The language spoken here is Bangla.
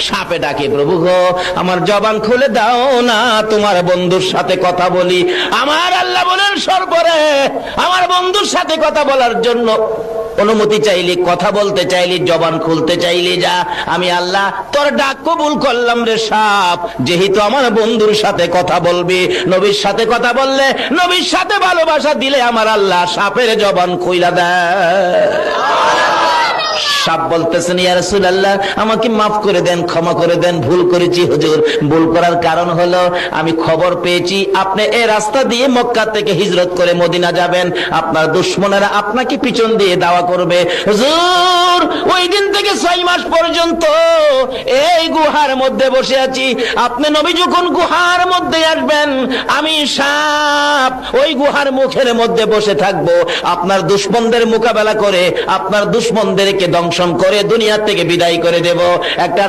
সাপে ডাকে, প্রভু গো আমার জবান খুলে দাও না, তোমার বন্ধুর সাথে কথা বলি। আমার আল্লাহ বলেন, সর্বরে আমার বন্ধুর সাথে কথা বলার জন্য অনুমতি চাইলি, কথা বলতে চাইলি, জবান খুলতে চাইলি, যা, আমি আল্লাহ তোর ডাক কবুল করলাম রে সাপ। যেহেতু আমার বন্ধুর সাথে কথা বলবি, নবীর সাথে কথা বললে, নবীর সাথে ভালোবাসা দিলে, আমার আল্লাহ সাপের জবান খুইলা দেয়। সাপ বলতেছেন, ইয়া রাসূলুল্লাহ আমাকে মাফ করে দেন, ক্ষমা করে দেন, ভুল করেছি হুজুর। ভুল করার কারণ হলো আমি খবর পেয়েছি আপনি এই রাস্তা দিয়ে মক্কা থেকে হিজরত করে মদিনা যাবেন, আপনার দুশমনেরা আপনাকে পিছন দিয়ে দাওয়া করবে। হুজুর ওই দিন থেকে 6 মাস পর্যন্ত এই গুহার মধ্যে বসে আছি, আপনি নবী যখন গুহার মধ্যে আসবেন, আমি সাপ ওই গুহার মুখের মধ্যে বসে থাকবো, আপনার দুশমনদের মোকাবেলা করে, আপনার দুশমনদেরকে দংশন করে দুনিয়া থেকে বিদায় করে দেব। একটা